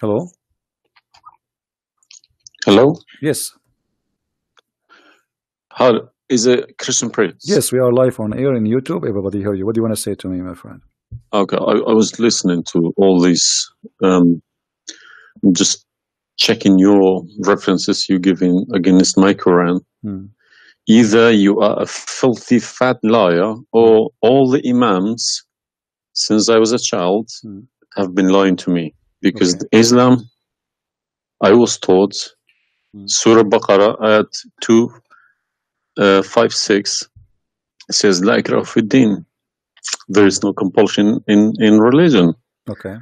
Hello? Hello? Yes. How is it Christian Prince? Yes, we are live on air in YouTube. Everybody hear you. What do you want to say to me, my friend? Okay, I was listening to all these, just checking your references you giving against my Quran. Either you are a filthy fat liar, or all the imams since I was a child have been lying to me. Because Islam, I was taught, Surah Baqarah, ayat 256, says, La ikraha fi din. There is no compulsion in religion. Okay.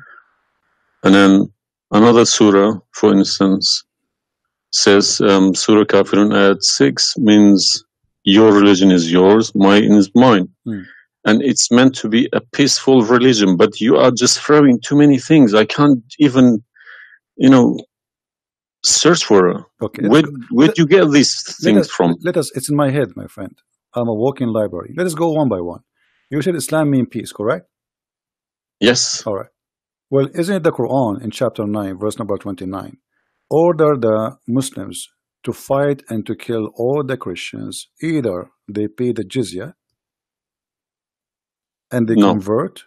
And then another surah, for instance, says, Surah Kafirun ayat 6 means your religion is yours, mine is mine. And it's meant to be a peaceful religion, but you are just throwing too many things. I can't even, search for it. Okay. Where'd you get these things from? It's in my head, my friend. I'm a walking library. Let us go one by one. You said Islam means peace, correct? Yes. All right. Well, isn't it the Quran in chapter 9, verse number 29, order the Muslims to fight and to kill all the Christians, either they pay the jizya and they convert,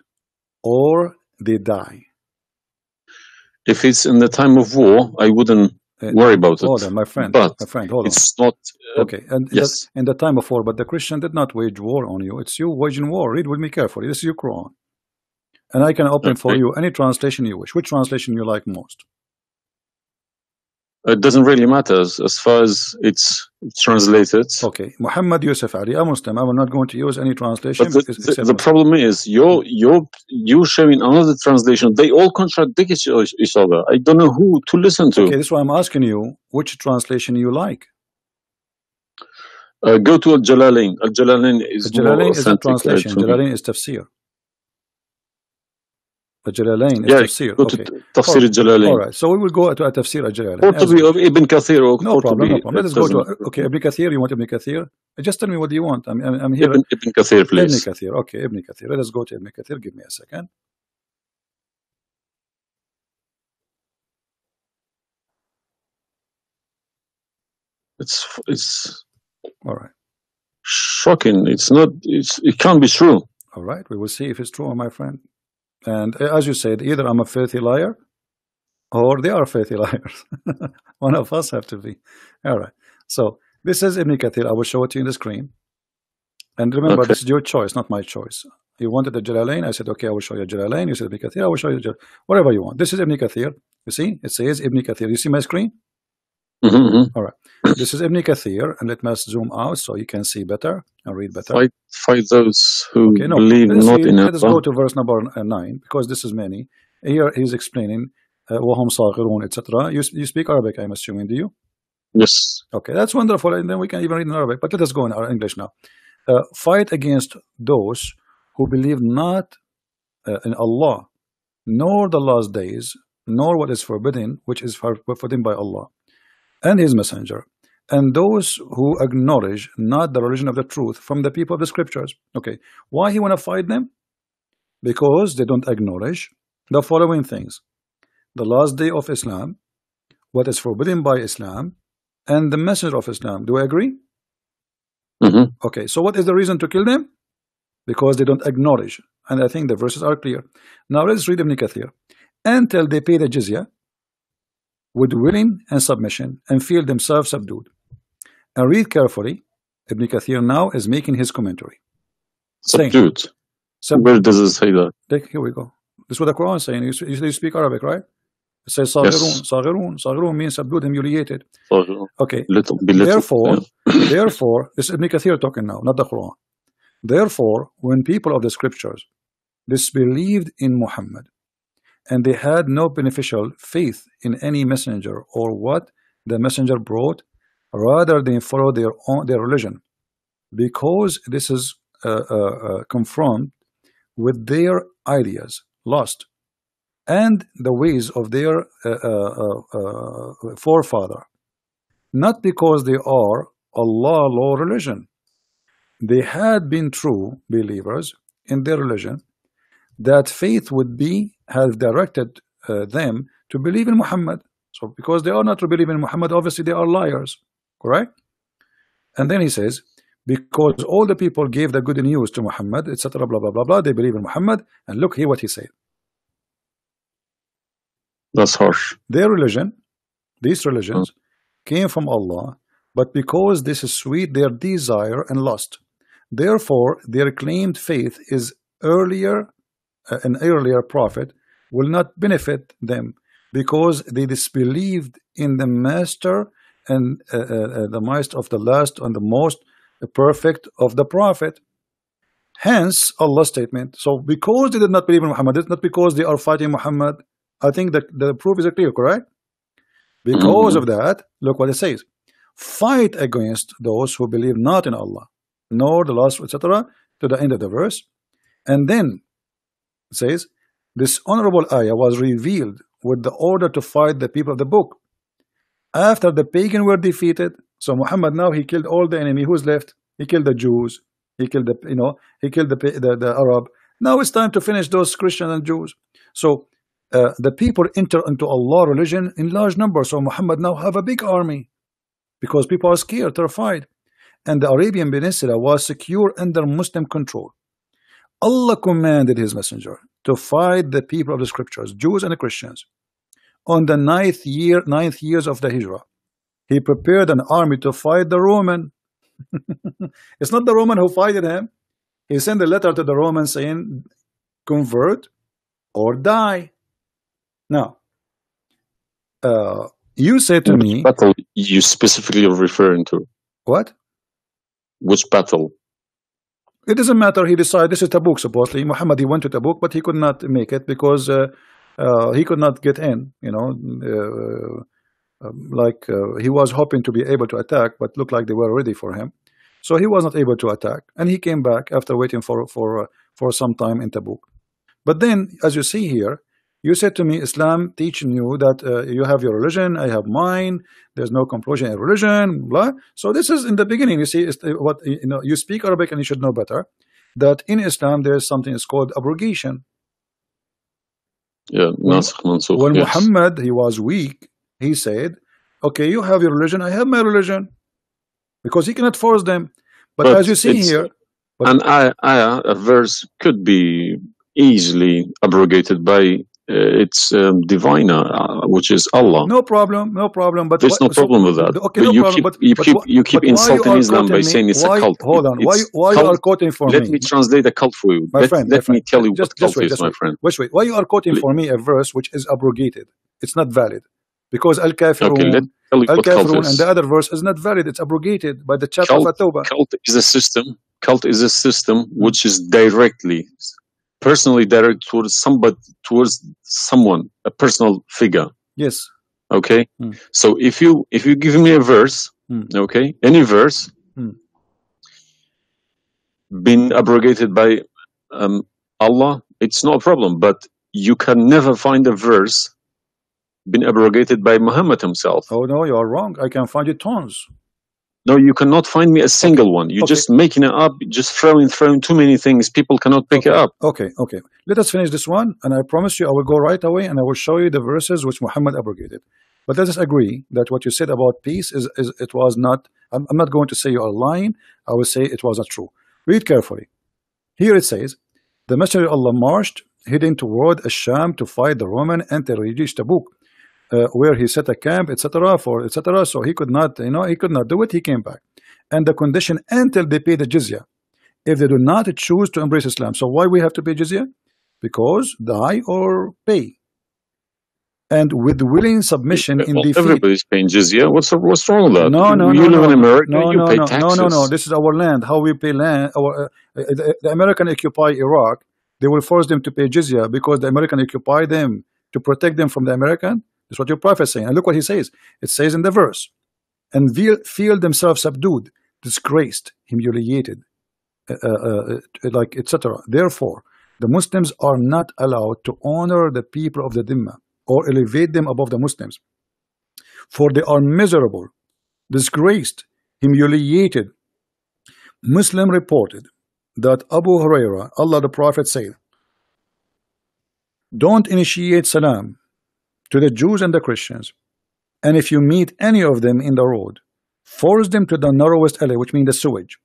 or they die. If it's in the time of war, I wouldn't worry about it. Hold on, my friend. But hold it's on. Not. Okay, and yes. In the time of war, but the Christian did not wage war on you. It's you waging war. Read with me carefully. This is your Quran. And I can open for you any translation you wish. Which translation you like most? It doesn't really matter as far as it's translated. Okay, Muhammad Yusuf Ali, a Muslim. I'm not going to use any translation. But the problem is you're showing another translation. They all contradict each other. I don't know who to listen to. Okay, this is why I'm asking you which translation you like. Go to Al-Jalalain. Al-Jalalain is Al-Jalalain is a translation. Jalalain is tafsir. Al-Jalalain is tafsir. Go to Tafsir Al-Jalalain. All right, so we will go to a tafsir Al-Jalalain. Or to be of Ibn Kathir. No problem. Let us go to Ibn Kathir. You want Ibn Kathir? Just tell me what you want. I'm here. Ibn Kathir, please. Ibn Kathir. Okay, Ibn Kathir. Let us go to Ibn Kathir. Give me a second. It's all right. Shocking. It can't be true. All right, we will see if it's true, my friend. And as you said, either I'm a filthy liar or they are filthy liars. One of us have to be. All right. So this is Ibn Kathir. I will show it to you on the screen. And remember, this is your choice, not my choice. You wanted the Jalalain. I said, okay, I will show you Jalalain. You said Ibn Kathir. I will show you whatever you want. This is Ibn Kathir. You see? It says Ibn Kathir. You see my screen? All right. This is Ibn Kathir, and let me zoom out so you can see better and read better. Fight those who believe not in Allah. Let us go to verse number 9, because this is many. Here he's explaining وَهُمْ صَاغِرُونَ, etc. You speak Arabic, I'm assuming, do you? Yes. Okay, that's wonderful, and then we can even read in Arabic. But let us go in our English now. Fight against those who believe not in Allah, nor the last days, nor what is forbidden, which is forbidden by Allah and His Messenger, and those who acknowledge not the religion of the truth from the people of the scriptures. Okay, why he want to fight them? Because they don't acknowledge the following things: the last day of Islam, what is forbidden by Islam, and the messenger of Islam. Do I agree? Okay, so what is the reason to kill them? Because they don't acknowledge, and I think the verses are clear. Now let's read Ibn Kathir. Until they pay the jizya with willing and submission and feel themselves subdued. And read carefully. Ibn Kathir now is making his commentary. Subdued. Where does it say that? Here we go. This is what the Quran is saying. You speak Arabic, right? It says Saghirun. Saghirun. Saghirun means subdued, humiliated. Okay. Therefore, this is Ibn Kathir talking now, not the Quran. Therefore, when people of the scriptures disbelieved in Muhammad, and they had no beneficial faith in any messenger or what the messenger brought, rather they follow their religion, because this is confirmed with their ideas, lost, and the ways of their forefather, not because they are Allah law religion. They had been true believers in their religion, that faith would have directed them to believe in Muhammad. So because they are not to believe in Muhammad, obviously they are liars, correct? And then he says, because all the people gave the good news to Muhammad, etc., blah blah blah blah, they believe in Muhammad. And look here what he said. That's harsh. Their religion, these religions, came from Allah, but because this is sweet, their desire and lust. Therefore, their claimed faith is earlier, an earlier prophet will not benefit them, because they disbelieved in the master and the master of the last and the most perfect of the prophet. Hence Allah's statement. So because they did not believe in Muhammad, it's not because they are fighting Muhammad. I think that the proof is clear, correct? Because of that, look what it says. Fight against those who believe not in Allah, nor the last, etc., to the end of the verse. And then it says, this honorable ayah was revealed with the order to fight the people of the book. After the pagan were defeated, so Muhammad now he killed all the enemy. Who's left? He killed the Jews. He killed the he killed the Arab. Now it's time to finish those Christians and Jews. So the people enter into Allah religion in large numbers. So Muhammad now have a big army because people are scared, terrified, and the Arabian Peninsula was secure under Muslim control. Allah commanded His messenger to fight the people of the scriptures, Jews and Christians. On the ninth years of the Hijrah, He prepared an army to fight the Roman. It's not the Roman who fighted him. He sent a letter to the Romans saying, convert or die. Now, you said to me... Which battle you specifically are referring to? What? Which battle? It doesn't matter. He decided, this is Tabuk supposedly. Muhammad, he went to Tabuk, but he could not make it because he could not get in, he was hoping to be able to attack, but looked like they were ready for him. So he was not able to attack. And he came back after waiting for some time in Tabuk. But then, as you see here, you said to me, Islam teaching you that you have your religion, I have mine, there's no compulsion in religion, blah. So this is in the beginning, you see, what you speak Arabic and you should know better, that in Islam there is something that's called abrogation. Yeah, when yes. Muhammad, he was weak, he said, okay, you have your religion, I have my religion, because he cannot force them. But as you see here, a verse could be easily abrogated by its diviner, which is Allah. No problem. But there's no problem with that. Okay, you keep insulting Islam by saying it's a cult. Hold on. Why you are quoting for me? Let me translate a cult for you. Let me tell you what cult is, my friend. Wait. Why you are quoting for me a verse which is abrogated? It's not valid. Because Al-Kafirun and the other verse is not valid. It's abrogated by the chapter of At-Tawbah. Cult is a system. Cult is a system which is personally directed towards someone, a personal figure. Yes. Okay. So if you give me a verse, okay, any verse, been abrogated by Allah, it's no problem. But you can never find a verse been abrogated by Muhammad himself. Oh no, you are wrong. I can find you tons. No, you cannot find me a single one. You're just making it up, just throwing too many things. People cannot pick it up. Okay. Let us finish this one, and I promise you I will go right away and I will show you the verses which Muhammad abrogated. But let us agree that what you said about peace it was not. I'm not going to say you are lying. I will say it was not true. Read carefully. Here it says, the Messenger of Allah marched, heading toward Asham to fight the Roman and to reach Tabuk, where he set a camp, etc. So he could not, he could not do it. He came back, and the condition until they pay the jizya. If they do not choose to embrace Islam, so why we have to pay jizya? Because die or pay. And with willing submission in defeat. Everybody's paying jizya. What's wrong with that? No. You live in America. You pay taxes. No. This is our land. How we pay land? The American occupy Iraq. They will force them to pay jizya because the American occupy them to protect them from the American. That's what your prophet is saying. And look what he says. It says in the verse, and feel themselves subdued, disgraced, humiliated, etc. Therefore, the Muslims are not allowed to honor the people of the Dhimma or elevate them above the Muslims, for they are miserable, disgraced, humiliated. Muslim reported that Abu Huraira, Allah the Prophet said, don't initiate salam to the Jews and the Christians, and if you meet any of them in the road, force them to the narrowest alley, which means the sewage.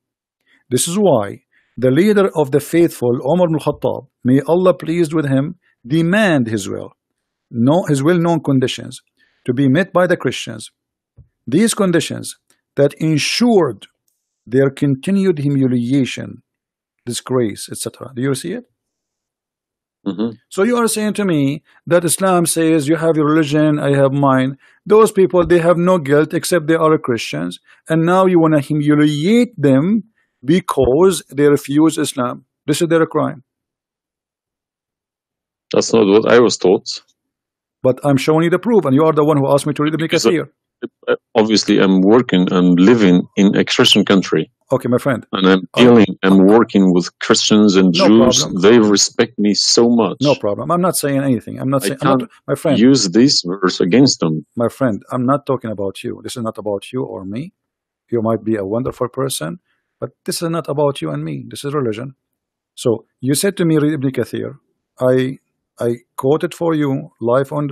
This is why the leader of the faithful, Umar ibn Khattab, may Allah pleased with him, demand his well-known conditions to be met by the Christians. These conditions that ensured their continued humiliation, disgrace, etc. Do you see it? So you are saying to me that Islam says you have your religion, I have mine. Those people, they have no guilt except they are Christians, and now you want to humiliate them because they refuse Islam. This is their crime. That's not what I was taught. But I'm showing you the proof, and you are the one who asked me to read the Kathir. Obviously, I'm working and living in a Christian country. Okay, my friend. And I'm working with Christians and Jews. They respect me so much. No problem. I'm not saying anything. I'm not saying, my friend. Use this verse against them. My friend, I'm not talking about you. This is not about you or me. You might be a wonderful person, but this is not about you and me. This is religion. So you said to me, read Ibn Kathir. I quoted for you live on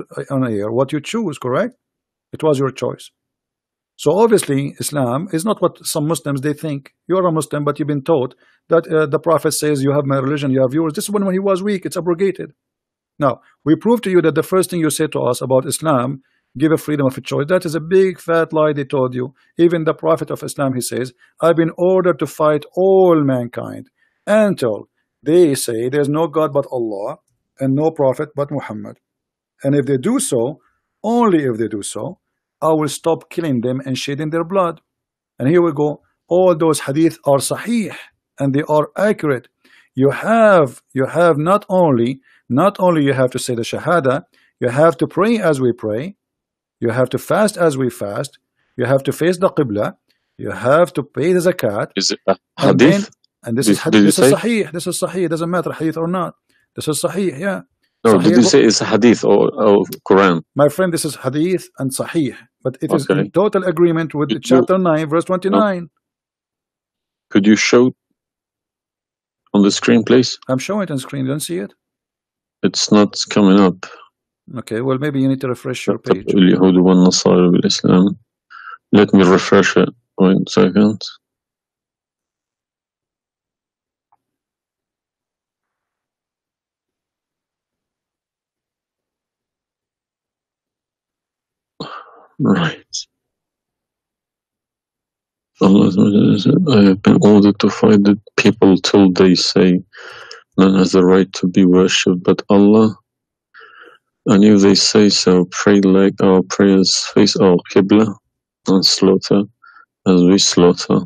air what you choose, correct? It was your choice. So obviously Islam is not what some Muslims they think. You're a Muslim, but you've been taught that the Prophet says you have my religion, you have yours. This is when he was weak. It's abrogated. Now we prove to you that the first thing you say to us about Islam, give a freedom of choice. That is a big fat lie they told you. Even the Prophet of Islam, he says, I've been ordered to fight all mankind until they say there's no God but Allah and no prophet but Muhammad. And if they do so, only if they do so, I will stop killing them and shedding their blood. And here we go. All those hadith are sahih and they are accurate. You have not only you have to say the shahada, you have to pray as we pray, you have to fast as we fast, you have to face the qibla, you have to pay the zakat. Is it a hadith? And this is hadith. This is sahih. This is sahih. It doesn't matter hadith or not. This is sahih. Yeah. No, sahih. did you say it's hadith or Quran? My friend, this is hadith and sahih, but it is in total agreement with chapter 9, verse 29. No. Could you show on the screen, please? I'm showing it on screen. You don't see it? It's not coming up. Okay, well, maybe you need to refresh your page. Let me refresh it. 1 second. Right. Allah said, I have been ordered to fight the people till they say none has the right to be worshipped but Allah. And if they say so, pray like our prayers, face our qibla, and slaughter as we slaughter.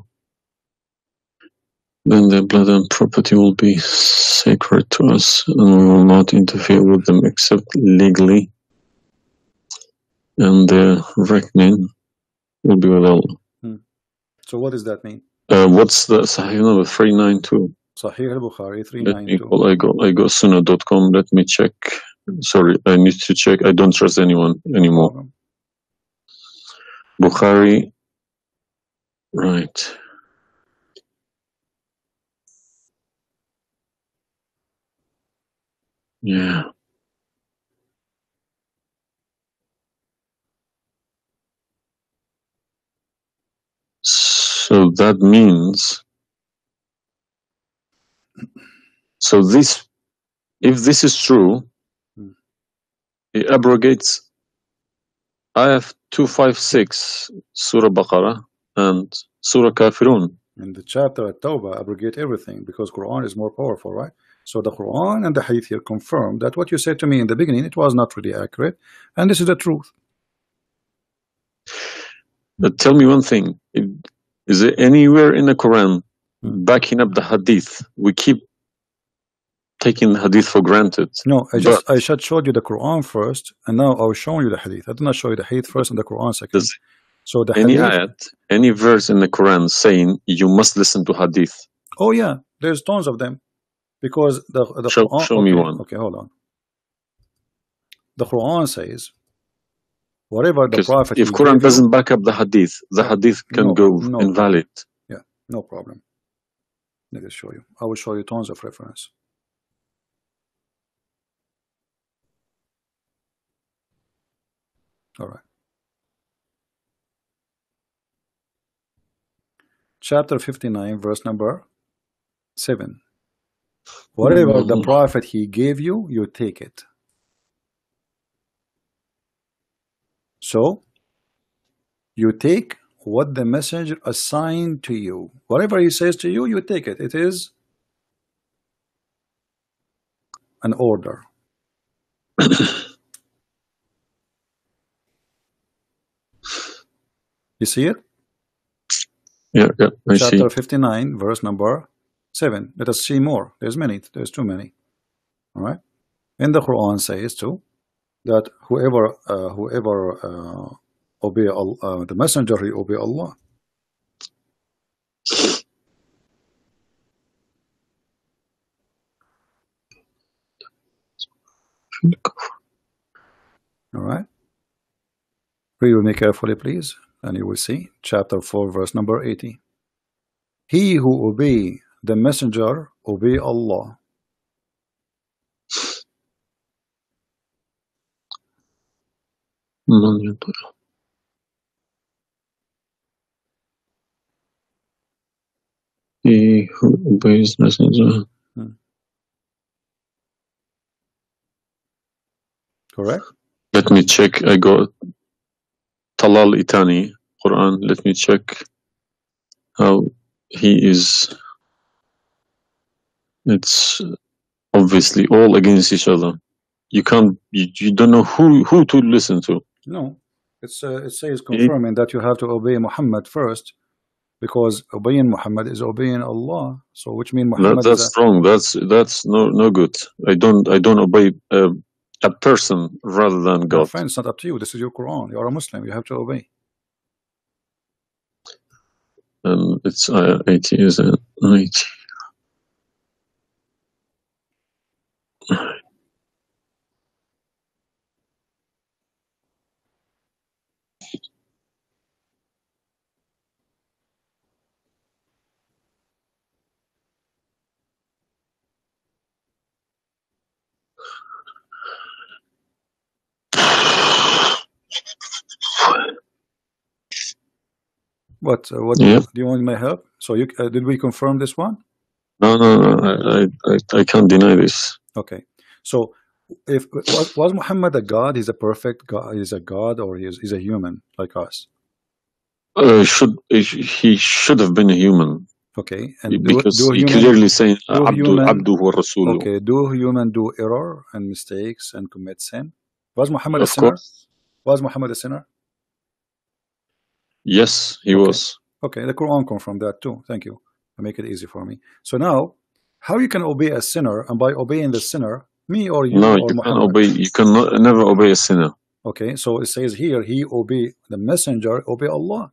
Then their blood and property will be sacred to us, and we will not interfere with them except legally. And their reckoning will be with Allah. So what does that mean? What's the Sahih number? 392. Sahih al-Bukhari 392. I go sunnah.com. Let me check. Sorry, I need to check. I don't trust anyone anymore. Bukhari. Right. Yeah. So that means, if this is true, it abrogates ayah 256, Surah Baqarah, and Surah Kafirun. In the chapter at Tawbah, abrogate everything because Quran is more powerful, right? So the Quran and the Hadith here confirm that what you said to me in the beginning, it was not really accurate, and this is the truth. But tell me one thing. Is there anywhere in the Quran backing up the Hadith? We keep taking the Hadith for granted. No, I just showed you the Quran first, and now I was showing you the Hadith. I did not show you the Hadith first and the Quran second. So the any Hadith, ayat, any verse in the Quran saying you must listen to Hadith? Oh yeah, there's tons of them. Because the Quran, show me one. Okay, hold on. The Quran says, whatever the Prophet... If Quran doesn't back up the Hadith can go invalid. Yeah, no problem. Let me show you. I will show you tons of reference. All right. Chapter 59, verse number 7. Whatever the Prophet he gave you, you take it. So, you take what the messenger assigned to you. Whatever he says to you, you take it. It is an order. You see it? Yeah, I see. Chapter 59, verse number 7. Let us see more. There's many. There's too many. All right. And the Quran says too that whoever obey Allah, the messenger, he obey Allah. All right. Read with me carefully, please, and you will see chapter 4, verse number 80. He who obey the messenger obey Allah. He who obeys messenger. Correct? Let me check. I got Talal Itani, Quran. Let me check how he is. It's obviously all against each other. You can't. You don't know who to listen to. No, it says confirming that you have to obey Muhammad first, because obeying Muhammad is obeying Allah. So which means Muhammad. That's wrong. That's no good. I don't obey a person rather than God. Friend, it's not up to you. This is your Quran. You are a Muslim. You have to obey. It's 80, is it? 80. What Yeah. do you want my help? So you did we confirm this one? No. I can't deny this. Okay. So if was Muhammad a God? He's a perfect God. He's a God, or he's a human like us? He should have been a human. Okay. And because he clearly saying Abdu wa Rasuluh. Okay. Do human do error and mistakes and commit sin? Was Muhammad a sinner? Course. Was Muhammad a sinner? Yes, he was. Okay, the Quran confirmed that too. Thank you. To make it easy for me. So now, how you can obey a sinner, and by obeying the sinner, me or you no, or you Muhammad? can obey. You can never obey a sinner. Okay, so it says here, he obey the messenger, obey Allah.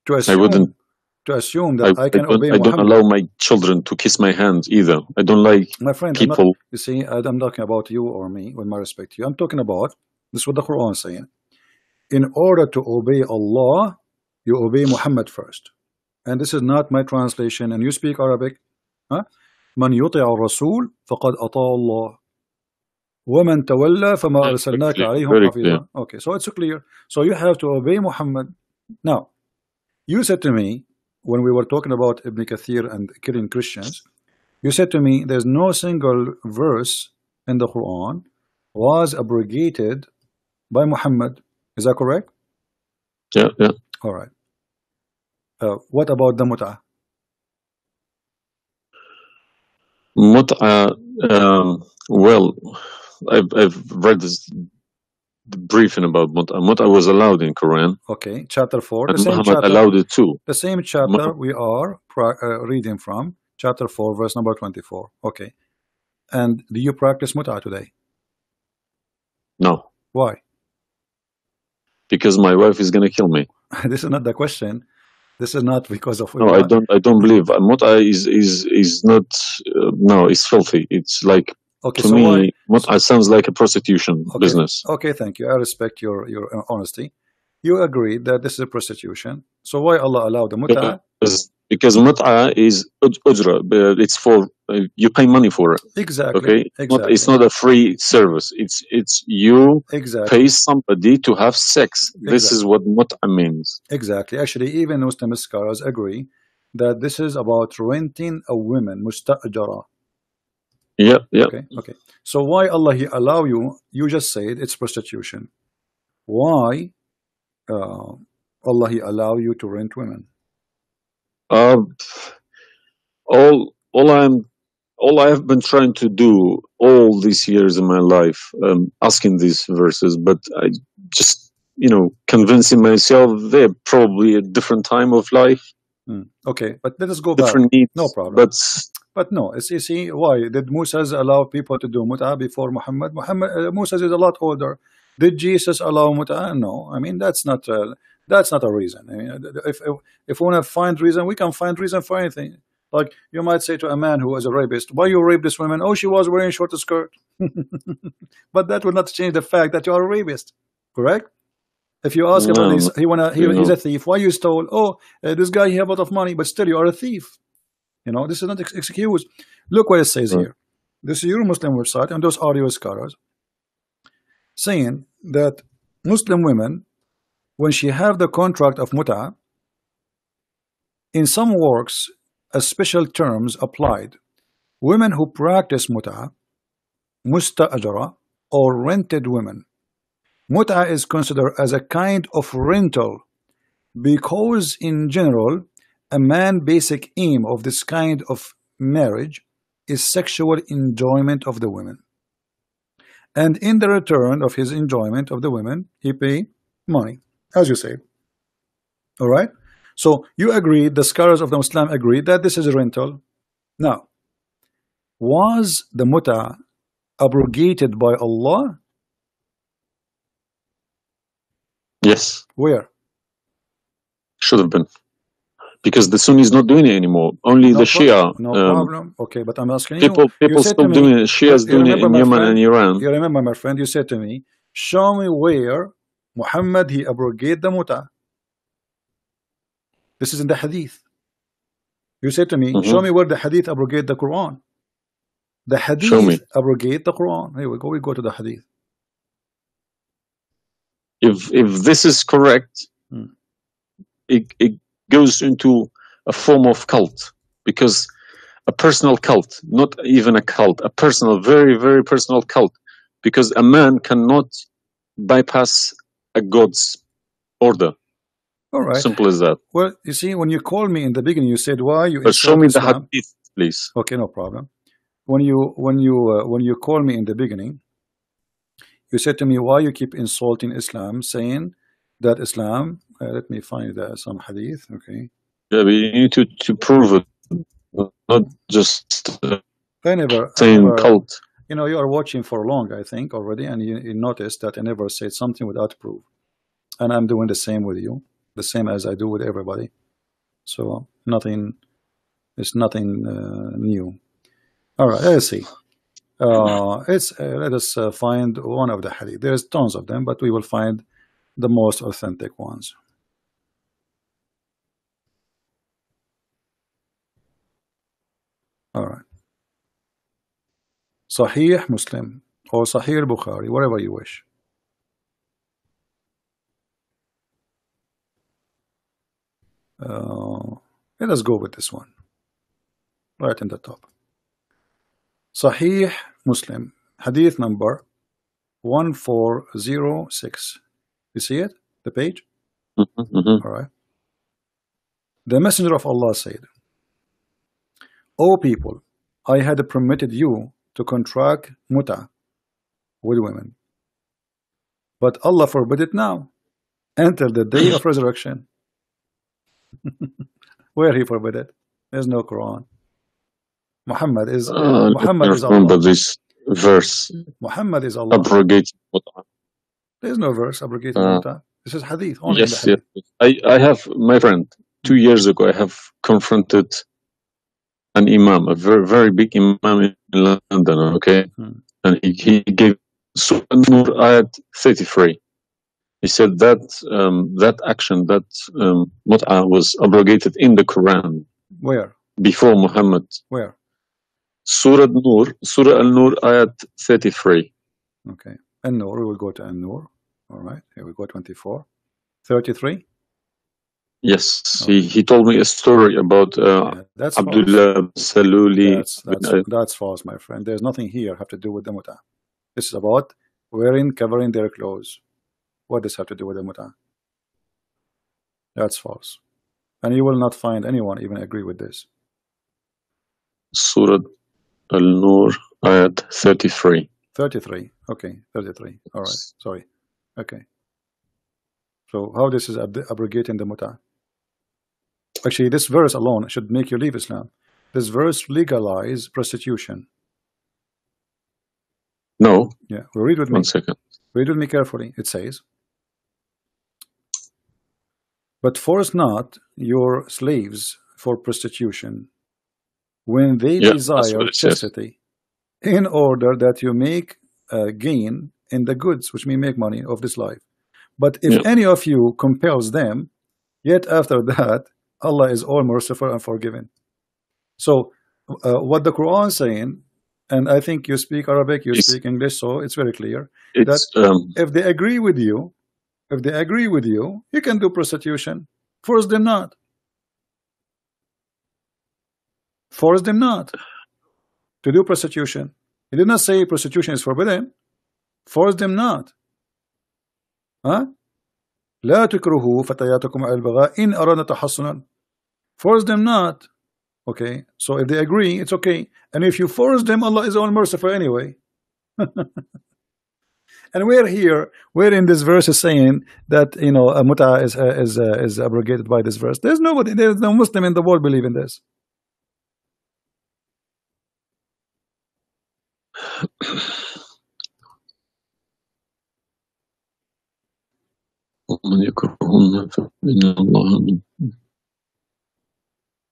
To assume that I can obey Muhammad. I don't allow my children to kiss my hands either. I don't like my friend, people. You see, I'm talking about you or me, with my respect to you. I'm talking about, this is what the Quran is saying. In order to obey Allah, you obey Muhammad first. And this is not my translation. And you speak Arabic. من يطع الرسول فقد أطاع الله ومن تولى فما أرسلناك عليهم حفيظا. Okay, so it's clear. So you have to obey Muhammad. Now, you said to me, when we were talking about Ibn Kathir and killing Christians, you said to me, there's no single verse in the Quran was abrogated by Muhammad. Is that correct? Yeah. All right. What about the Muta? Muta, well, I've read this briefing about Muta. Muta was allowed in Quran. Okay, chapter 4. And Muhammad allowed it too. The same chapter we are reading from, chapter 4, verse number 24. Okay. And do you practice Muta today? No. Why? Because my wife is going to kill me. This is not the question. This is not because of. No, I don't believe Muta is not. No, it's filthy. It's like, okay, to me, Muta sounds like a prostitution business. Okay, thank you. I respect your honesty. You agree that this is a prostitution. So why Allah allowed the Muta? Because Muta is ujra. It's for you pay money for it. Exactly. Okay, Exactly. it's not a free service. It's you pay somebody to have sex. This is what muta means. Exactly. Actually, even Muslim scholars agree that this is about renting a woman, musta'jara. Yeah, yeah. Okay, okay. So why Allah He allow you? You just said it's prostitution. Why Allah He allow you to rent women? All I have been trying to do all these years in my life, asking these verses, but I just, convincing myself they're probably a different time of life. Okay, but let us go different back. Needs, no problem. But no, you see, why did Moses allow people to do muta before Muhammad? Moses is a lot older. Did Jesus allow muta? No, I mean that's not a reason. I mean, if we want to find reason, we can find reason for anything. Like you might say to a man who is a rapist, why you rape this woman? Oh, she was wearing a short skirt. But that would not change the fact that you are a rapist, correct? If you ask him, he's a thief. Why you stole? Oh, this guy, he have a lot of money, but still you are a thief. This is not excuse. Look what it says here. This is your Muslim website and those audio scholars saying that Muslim women, when she have the contract of muta, in some works, a special terms applied. Women who practice muta, musta'jara, or rented women. Muta is considered as a kind of rental because in general, a man's basic aim of this kind of marriage is sexual enjoyment of the women. And in the return of his enjoyment of the women, he pay money, as you say. All right? So you agree, the scholars of the Muslim agree that this is a rental. Now, was the muta abrogated by Allah? Yes. Where? Should have been. Because the Sunnis not doing it anymore. Only the Shia. No problem. Okay, but I'm asking people still doing it. Shia's doing it in Yemen and Iran. You remember, my friend, you said to me, show me where Muhammad he abrogated the muta. This is in the hadith. You said to me, show me where the hadith abrogate the Quran. The hadith abrogate the Quran. Here we go to the hadith. If this is correct, it goes into a form of cult, because a personal cult, not even a cult, a personal, very, very personal cult, because a man cannot bypass a God's order. All right. Simple as that. Well, you see, when you called me in the beginning, you said, "Why you?" But show me the hadith, please. Okay, no problem. When you called me in the beginning, you said to me, "Why you keep insulting Islam, saying that Islam?" Let me find some hadith. Okay. Yeah, but you need to prove it, not just saying cult. You are watching for long, I think, already, and you noticed that I never said something without proof, and I'm doing the same with you. The same as I do with everybody. So it's nothing new. All right, let's see. Let us find one of the hadith. There's tons of them, but we will find the most authentic ones. All right. Sahih Muslim or Sahih Bukhari, whatever you wish. Let us go with this one right in the top. Sahih Muslim, hadith number 1406. You see it, the page? All right. The Messenger of Allah said, "O people, I had permitted you to contract muta with women, but Allah forbid it now until the day of resurrection." Where he forbid it? There's no Quran. Muhammad is Allah. Remember this verse. Muhammad is Allah. Abrogate. There's no verse abrogating muta. This is hadith. Only yes, hadith. yes. I have, my friend, 2 years ago, I have confronted an imam, a very, very big imam in London. Okay, and he gave Surah Nur ayat 33. He said that that action, that mut'a was abrogated in the Quran. Where? Before Muhammad. Where? Surah Al-Nur, ayat 33. Okay. An-Nur, we will go to An-Nur. All right. Here we go, 24. 33? Yes. Okay. He told me a story about that's Abdullah Saluli. That's false, my friend. There's nothing here have to do with the Muta. This is about covering their clothes. What does have to do with the Muta? That's false. And you will not find anyone even agree with this. Surah Al-Nur, ayat 33. 33. Okay, 33. All right. Sorry. Okay. So how this is abrogating the Muta? Actually, this verse alone should make you leave Islam. This verse legalizes prostitution. No. Yeah. Well, read with me. 1 second. Read with me carefully. It says, "But force not your slaves for prostitution when they desire chastity, in order that you make gain in the goods," which mean make money, "of this life. But if any of you compels them, yet after that, Allah is all merciful and forgiving." So what the Quran is saying, and I think you speak Arabic, you speak English, so it's very clear that if they agree with you, you can do prostitution. Force them not. Force them not to do prostitution. He did not say prostitution is forbidden. Force them not. لا تكرهوا فتياتكم على البغاء إن أردنا تحصنا. Force them not. Okay, so if they agree, it's okay. And if you force them, Allah is all merciful anyway. And we're in this verse is saying that, you know, Muta is abrogated by this verse. There's no Muslim in the world believe in this.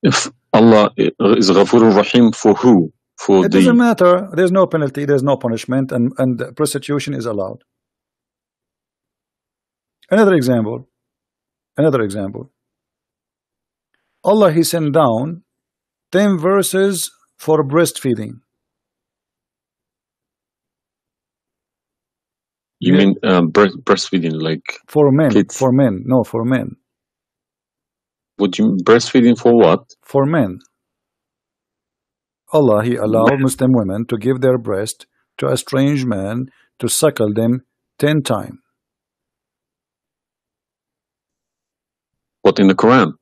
If Allah is Ghafurur Rahim for who? It doesn't matter. There's no penalty, there's no punishment, and prostitution is allowed. Another example. Allah, He sent down 10 verses for breastfeeding. You mean breastfeeding, like for men? Kids? For men, no, for men. Would you breastfeeding for what? For men. Allah, He allowed Muslim women to give their breast to a strange man to suckle them 10 times. What, in the Quran?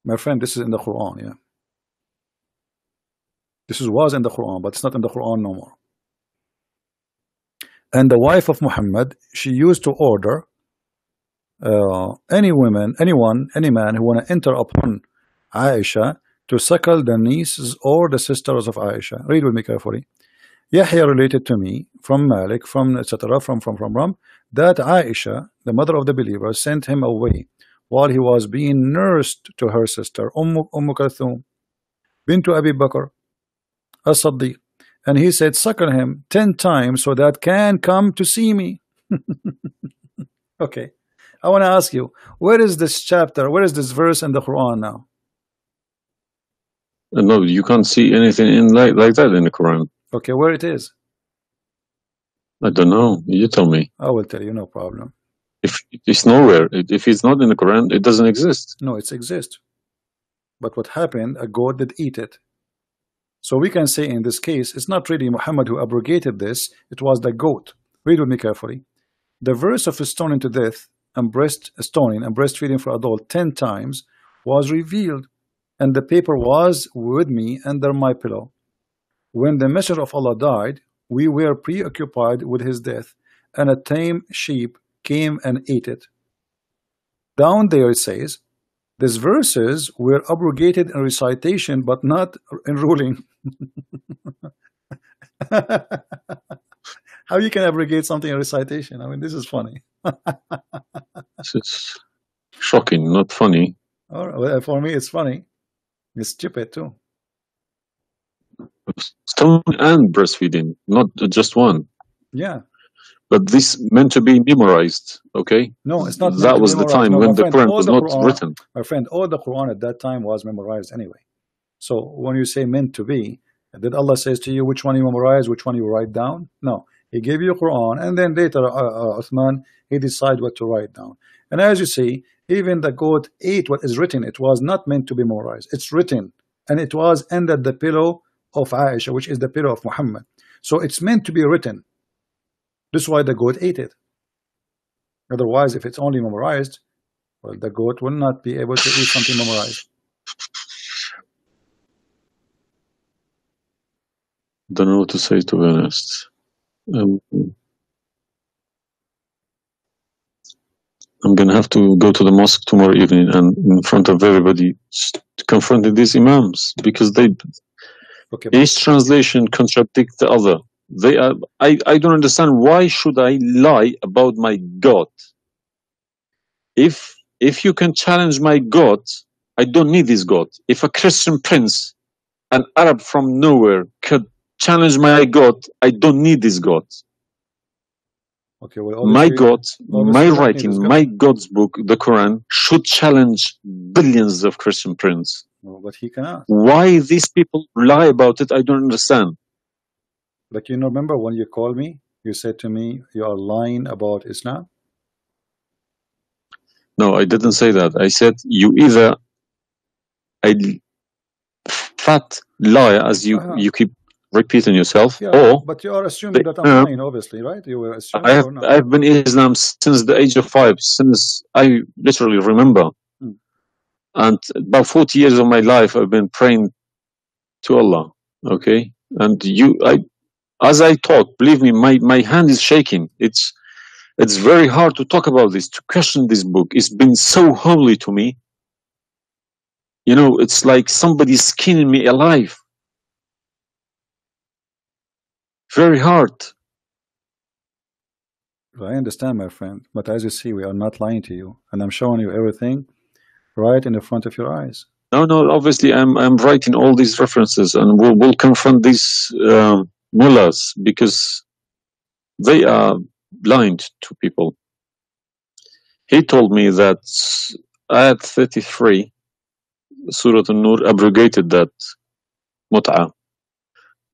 My friend, this is in the Quran, yeah. This was in the Quran, but it's not in the Quran no more. And the wife of Muhammad, she used to order any man who want to enter upon Aisha to suckle the nieces or the sisters of Aisha. Read with me carefully. Yahya related to me from Malik, from etc. from that Aisha, the mother of the believer, sent him away while he was being nursed to her sister Kulthum bint Abi Bakr as-Siddiq, and he said, suckle him 10 times so that can come to see me. Okay, I want to ask you, where is this chapter, where is this verse in the Quran now? No, you can't see anything like that in the Quran. Okay, where it is? I don't know. You tell me. I will tell you, no problem. If it's nowhere, if it's not in the Quran, it doesn't exist. No, it exists. But what happened, a goat did eat it. So we can say in this case, it's not really Muhammad who abrogated this, it was the goat. Read with me carefully. The verse of stoning to death and stoning and breastfeeding for adult 10 times was revealed, and the paper was with me under my pillow. When the Messenger of Allah died, we were preoccupied with his death, and a tame sheep came and ate it. Down there it says, these verses were abrogated in recitation, but not in ruling. How you can abrogate something in recitation? I mean, this is funny. This is shocking, not funny. Well, for me, it's funny. It's stupid too. Stoning and breastfeeding, not just one. Yeah. But this meant to be memorized, okay? No, it's not. That was the time when the Quran was not written. My friend, all the Quran at that time was memorized anyway. So when you say meant to be, did Allah says to you which one you memorize, which one you write down? No. He gave you Quran, and then later Uthman, he decided what to write down. And as you see, even the goat ate what is written. It was not meant to be memorized. It's written, and it was under the pillow of Aisha, which is the pillow of Muhammad. So it's meant to be written. This is why the goat ate it. Otherwise, if it's only memorized, well, the goat will not be able to eat something memorized. Don't know what to say, to be honest. I'm gonna have to go to the mosque tomorrow evening and in front of everybody confront these imams, because they each translation contradicts the other. They are. I don't understand, why should I lie about my God? If you can challenge my God, I don't need this God. If a Christian prince, an Arab from nowhere, could challenge my God, I don't need this God. Okay, well, my God, my writing, my God's book, the Quran, should challenge billions of Christian princes. No, but he cannot. Why these people lie about it, I don't understand. Like, you remember when you called me, you said to me, you are lying about Islam? No, I didn't say that. I said you either a fat liar, as you keep repeating yourself, or but you are assuming that I'm lying, obviously, right? You were assuming. I've been in Islam since the age of 5, since I literally remember, and about 40 years of my life I've been praying to Allah. Okay, and as I talk, believe me, my hand is shaking. It's very hard to talk about this, to question this book. It's been so holy to me. You know, it's like somebody's skinning me alive. Very hard. I understand, my friend, but as you see, we are not lying to you, and I'm showing you everything right in the front of your eyes. No, obviously I'm writing all these references, and we'll confront these mullahs, because they are blind to people. He told me that Ayat 33, Surah An-Nur, abrogated that Muta.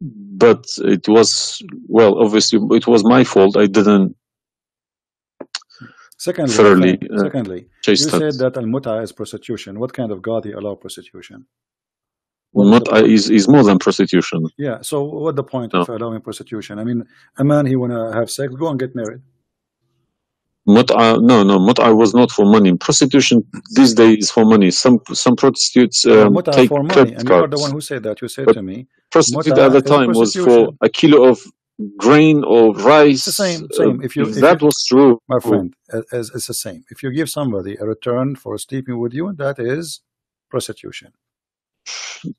But it was, well, obviously it was my fault. I didn't thoroughly you said that al-Muta is prostitution. What kind of God he allow prostitution? Muta is more than prostitution. Yeah, so what's the point of allowing prostitution? I mean, a man, he want to have sex, go and get married. Muta, no, Muta was not for money. Prostitution these days is for money. Some prostitutes take for money, credit and cards. you are the one who said that. You said to me, prostitute at the time was for a kilo of grain or rice. It's the same. If that was true, my friend, it's the same. If you give somebody a return for sleeping with you, that is prostitution.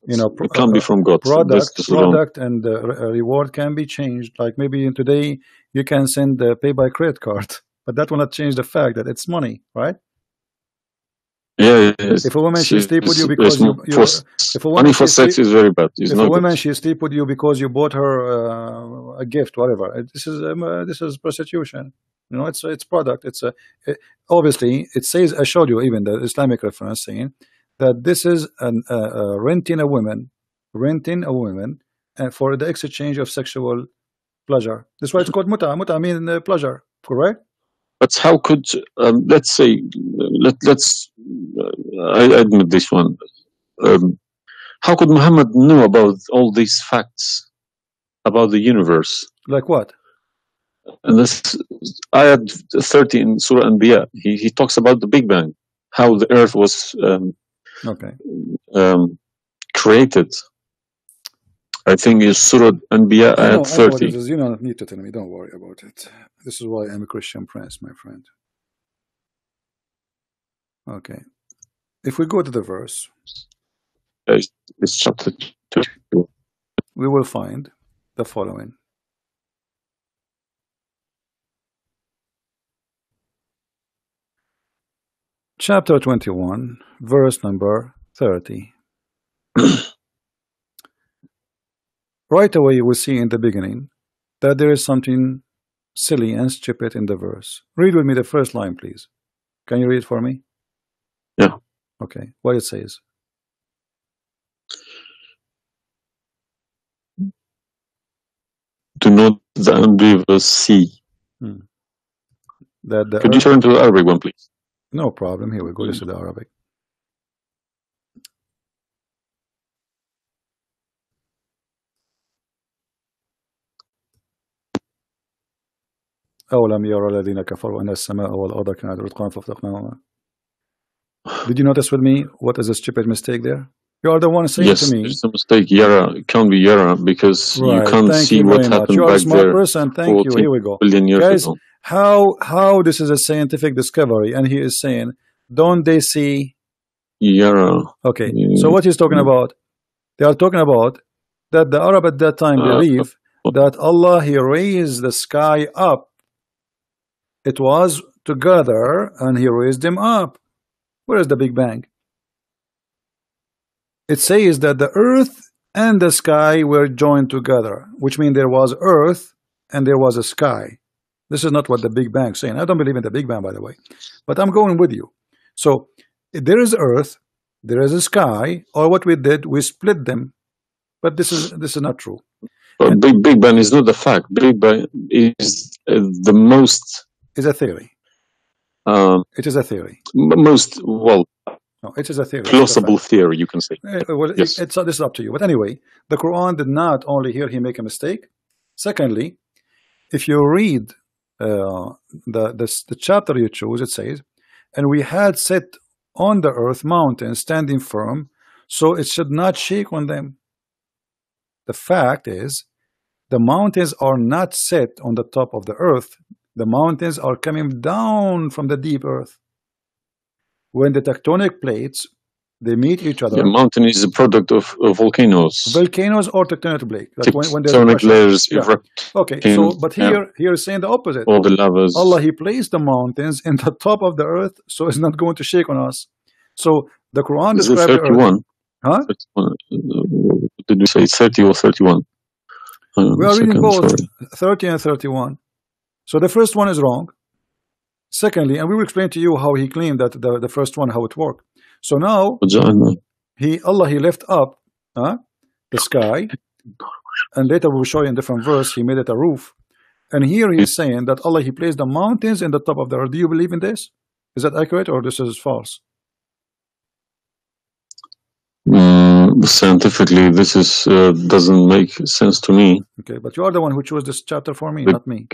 You know, it can't be from God. Product and reward can be changed. Like maybe today you can send pay by credit card, but that will not change the fact that it's money, right? Yeah. If a woman she sleep with you because money for sex is very bad. If a woman she sleep with you because you bought her a gift, whatever, this is prostitution. You know, it's product. Obviously it says, I showed you even the Islamic reference saying that this is renting a woman for the exchange of sexual pleasure. That's why it's called muta. Muta means pleasure, correct? But how could let's say I admit this one. How could Muhammad know about all these facts about the universe? Like what? And this ayat 30 in Surah Anbiya, he talks about the Big Bang, how the earth was created. I think it's Surah Anbiya ayat 30. You don't need to tell me, don't worry about it. This is why I'm a Christian prince, my friend. Okay. If we go to the verse, it's chapter 2. We will find the following. Chapter 21, verse number 30. Right away you will see in the beginning that there is something silly and stupid in the verse. Read with me the first line, please. Can you read for me? Yeah. Okay. What it says? do not the unbelievers see? Could you turn to the Arabic one, please? No problem. Here we go. This is the Arabic. أولم يرى الذين كفروا أن السماء والأرض كانت رتقا ففتقناهما. Did you notice with me what is a stupid mistake there? You are the one saying to me. Yes, it's a mistake. Yara, it can't be Yara because you can't see what happened you are back a smart there. Person. Thank you. Here we go. Guys, ago. how this is a scientific discovery, and he is saying, don't they see? Yara. Okay. So what he's talking about? They are talking about that the Arab at that time believe that Allah, He raised the sky up. It was together, and He raised them up. Where is the Big Bang? It says that the earth and the sky were joined together, which means there was earth and there was a sky. This is not what the Big Bang is saying. I don't believe in the Big Bang, by the way, but I'm going with you. So there is earth, there is a sky, or what we did, we split them. But this is not true. But Big Bang is not the fact. Big Bang is the most. It's a theory. It is a theory. Most, well, no, it is a theory. Plausible theory, you can say. Well, yes. This is up to you. But anyway, the Quran did not only here he make a mistake. Secondly, if you read the chapter you choose, it says, and we had set on the earth mountains standing firm, so it should not shake on them. The fact is, the mountains are not set on the top of the earth. The mountains are coming down from the deep earth. When the tectonic plates, they meet each other. The mountain is a product of volcanoes. Volcanoes or tectonic plates. Like when tectonic layers erupt. Okay, so but here is saying the opposite. All the lavas. Allah, He placed the mountains in the top of the earth, so it's not going to shake on us. So the Quran describes 31. Huh? 31. Did we say 30 or 31? We are reading both 30 and 31. So the first one is wrong. Secondly, and we will explain to you how he claimed that the first one, how it worked. So now Allah he left up the sky, and later we will show you in different verse he made it a roof. And here he is saying that Allah he placed the mountains in the top of the earth. Do you believe in this? Is that accurate or this is false? Scientifically, this is doesn't make sense to me. Okay, but you are the one who chose this chapter for me, not me.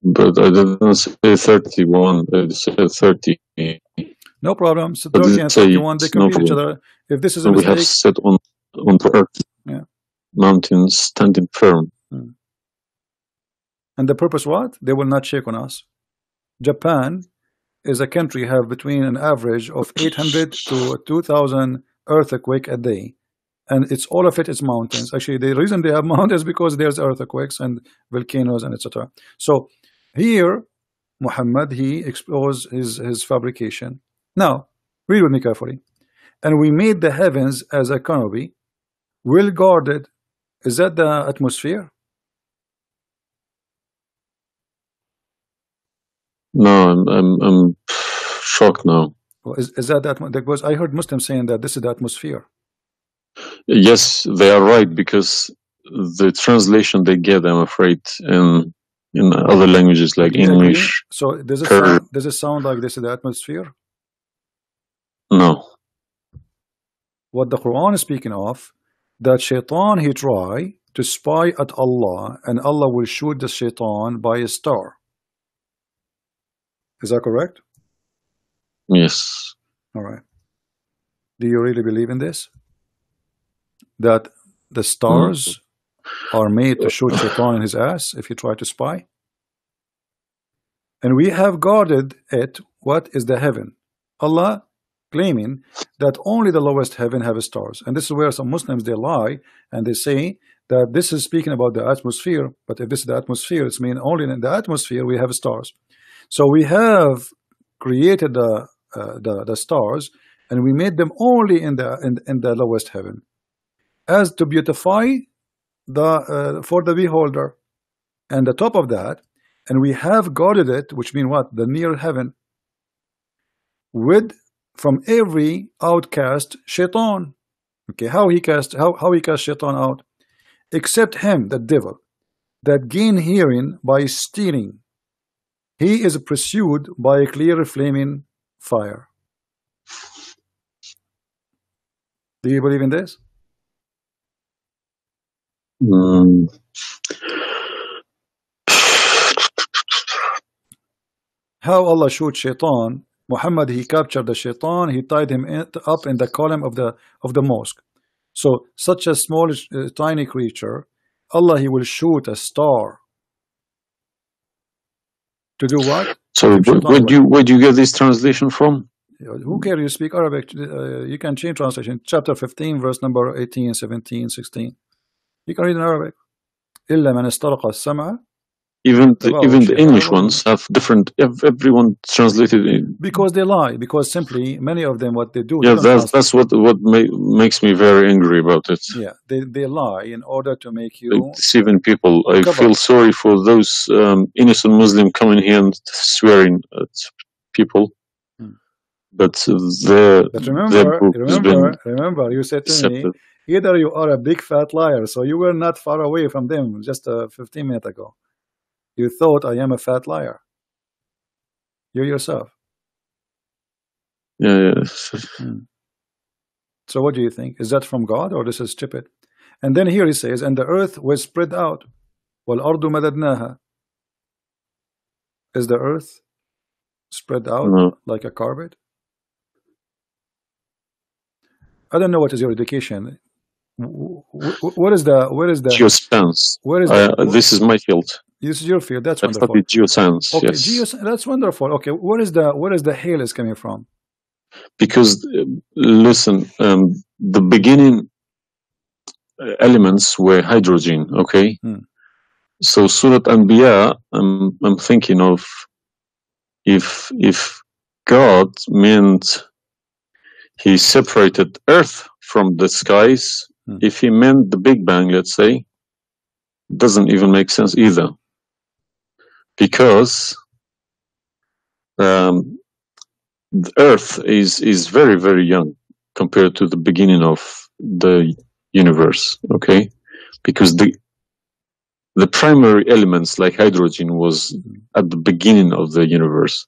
But I didn't say 31. I said 30. No problem. So 30 and 31, they complete each other. If this is a mistake, we have set on the earth, mountains standing firm. And the purpose what? They will not shake on us. Japan is a country have between an average of 800 to 2,000 earthquake a day, and it's all of it is mountains. Actually, the reason they have mountains because there's earthquakes and volcanoes and etc. So here Muhammad he exposed his fabrication. Now read with me carefully. And we made the heavens as a canopy, well guarded. Is that the atmosphere? No, I'm shocked now. Well, is that because I heard Muslims saying that this is the atmosphere? Yes, they are right, because the translation they get, I'm afraid, in other languages like English. So does it sound like this is the atmosphere? No. What the Quran is speaking of, that shaitan he try to spy at Allah, and Allah will shoot the shaitan by a star. Is that correct? Yes. All right. Do you really believe in this? That the stars are made to shoot shaitan in his ass if he try to spy? And we have guarded it. What is the heaven? Allah claiming that only the lowest heaven have stars. And this is where some Muslims they lie and they say that this is speaking about the atmosphere. But if this is the atmosphere, it's mean only in the atmosphere we have stars. So we have created the stars, and we made them only in the lowest heaven, as to beautify for the beholder, and the top of that, and we have guarded it, which mean what? The near heaven, with from every outcast shaitan. Okay, how he cast shaitan out? Except him, the devil. that gain hearing by stealing. He is pursued by a clear flaming fire. Do you believe in this? How Allah showed Shaitan, Muhammad, he captured the Shaitan, he tied him up in the column of the mosque. So such a small, tiny creature, Allah, he will shoot a star. To do what? So where do you get this translation from? Who cares? You speak Arabic. You can change translation. Chapter 15, verse number 18, 17, 16. You can read in Arabic. إلا من استرق السمع. Even the English ones have different. Everyone translated it because they lie. Because simply many of them, what they do. Yeah, that's what makes me very angry about it. Yeah, they lie in order to make you deceiving people. I feel sorry for those innocent Muslims coming here and swearing at people. But remember, you said to me, either you are a big fat liar, so you were not far away from them just 15 minutes ago. You thought I am a fat liar. You yourself. Yeah. So what do you think? Is that from God or this is stupid? And then here he says, and the earth was spread out. وَالْأَرْضُ مَدَدْنَاهَا. Is the earth spread out like a carpet? I don't know what is your education. What is the geoscience? This is my field. This is your field. That's wonderful. Geoscience. Okay, yes. That's wonderful. Okay, where is the hail is coming from? Because listen, the beginning elements were hydrogen. Okay, so Surat Anbiya. I'm thinking of if God meant He separated Earth from the skies. If He meant the Big Bang, let's say, doesn't even make sense either. Because the Earth is very, very young compared to the beginning of the universe. Okay, because the primary elements like hydrogen was at the beginning of the universe,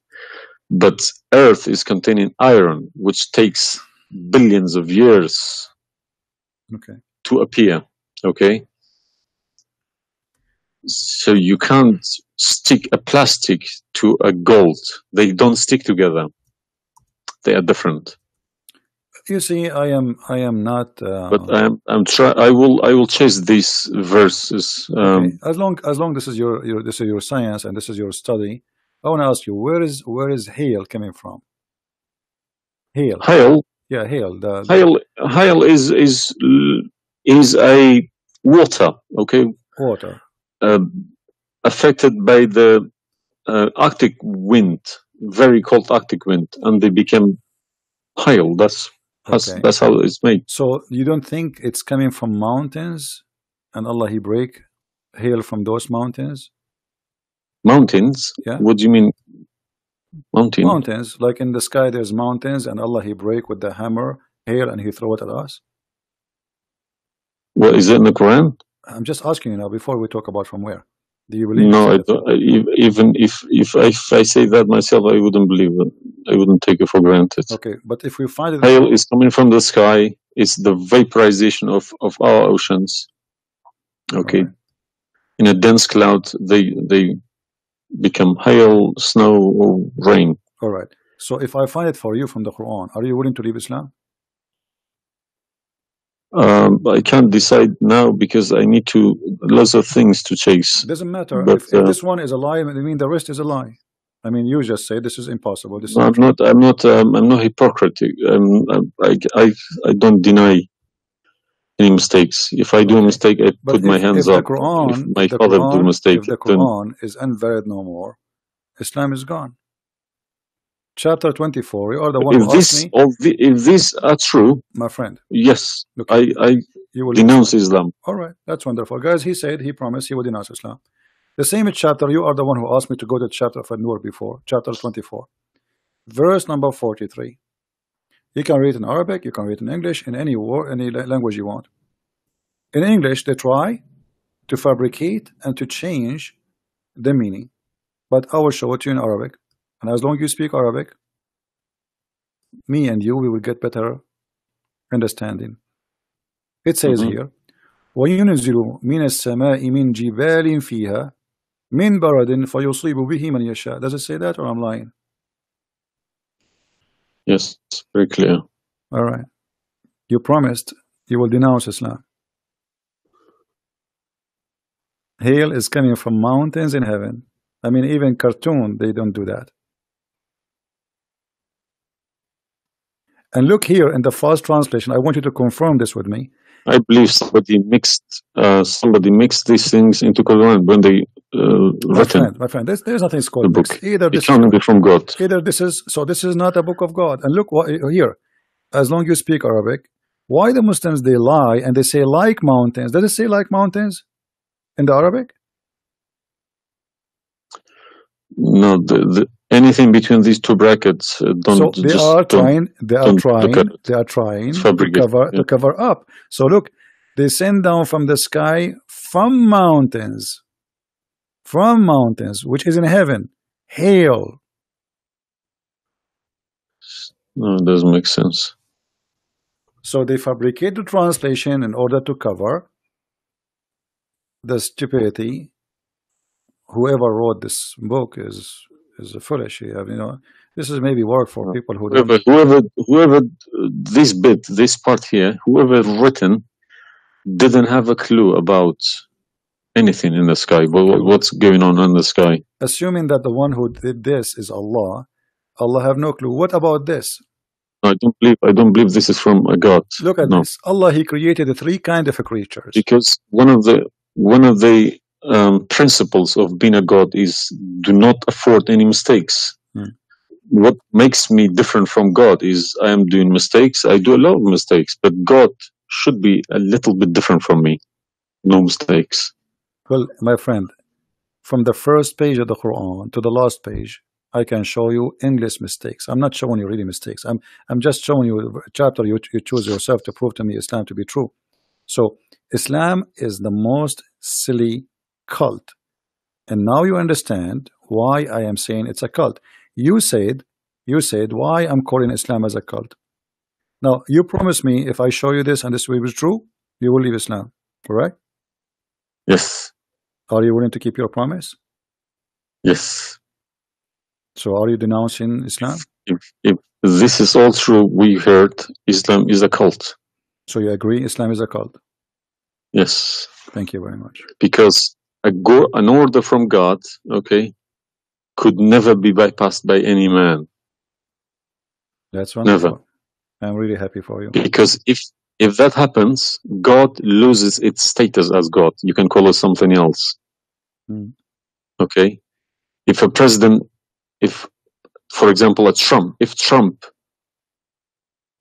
but Earth is containing iron, which takes billions of years to appear. Okay. So you can't stick a plastic to a gold. They don't stick together. They are different. You see, I am not. But I will chase these verses. As long this is your science and this is your study, I want to ask you, where is hail coming from? Hail. Hail. Yeah, hail. Hail is a water. Okay. Water. Affected by the Arctic wind, very cold Arctic wind, and they became hail. That's how it's made. So you don't think it's coming from mountains, and Allah He break hail from those mountains? Mountains? Yeah. What do you mean? Mountains, like in the sky, there's mountains, and Allah He break with the hammer hail, and He throw it at us. What is it in the Quran? I'm just asking you now before we talk about from where. Do you believe? No, I don't. Even if I say that myself, I wouldn't believe it. I wouldn't take it for granted. Okay, but if we find it, hail is coming from the sky. It's the vaporization of our oceans. Okay, in a dense cloud, they become hail, snow, or rain. All right. So if I find it for you from the Quran, are you willing to leave Islam? I can't decide now because I need lots of things to chase. It doesn't matter. But, if this one is a lie, I mean the rest is a lie. I mean, you just say this is impossible. This is I'm not hypocritic. I don't deny any mistakes. If I do a mistake, I put my hands up. If my father do a mistake, if the Quran is invalid no more, Islam is gone. Chapter 24. You are the one who asked me. If these are true, my friend. Yes, I denounce Islam. All right, that's wonderful, guys. He said he promised he would denounce Islam. The same chapter. You are the one who asked me to go to chapter of An-Nur before. Chapter 24, verse number 43. You can read in Arabic. You can read in English. In any language you want. In English, they try. to fabricate and to change the meaning. But I will show it to you in Arabic. And as long as you speak Arabic, me and you, we will get better understanding. It says here, وَيُنْزِلُ مِنَ السَّمَاءِ مِنْ جِبَالٍ فِيهَا مِنْ بَرَدٍ فَيُصِيبُ بِهِ مَنْ يَشَاءُ. Does it say that, or I'm lying? Yes, very clear. All right. You promised you will denounce Islam. Hail is coming from mountains in heaven. I mean, even cartoon, they don't do that. And look here in the first translation. I want you to confirm this with me. I believe somebody mixed these things into Quran when they written. My friend, there's nothing called book. mix. Either this it can't be from God. Either this is not a book of God. And look what here. As long as you speak Arabic, why the Muslims they lie and they say like mountains? Does it say like mountains in the Arabic? No, anything between these two brackets don't. So they are trying to cover up. So look, they send down from the sky from mountains, which is in heaven, hail. No, it doesn't make sense. So they fabricate the translation in order to cover the stupidity. Whoever wrote this book is foolish. You know, this is maybe work for people who whoever this part here, whoever written didn't have a clue about anything in the sky. What's going on in the sky? Assuming that the one who did this is Allah, Allah have no clue. What about this? I don't believe this is from a God. Look at this. Allah, He created three kind of creatures. Because one of the principles of being a God is do not afford any mistakes. What makes me different from God is I am doing mistakes. I do a lot of mistakes, but God should be a little bit different from me. No mistakes. Well, my friend, from the first page of the Quran to the last page, I can show you endless mistakes. I'm not showing you really mistakes. I'm just showing you a chapter you choose yourself to prove to me Islam to be true. So Islam is the most silly cult. And now you understand why I am saying it's a cult. You said why I'm calling Islam as a cult. Now you promise me if I show you this and this will be true, you will leave Islam, correct? Yes. Are you willing to keep your promise? Yes. So are you denouncing Islam? If this is all true, we heard Islam is a cult. So you agree Islam is a cult? Yes. Thank you very much. Because an order from God, okay, could never be bypassed by any man. That's wonderful. Never. I'm really happy for you. Because if that happens, God loses its status as God. You can call it something else. Okay? If a president, for example, if Trump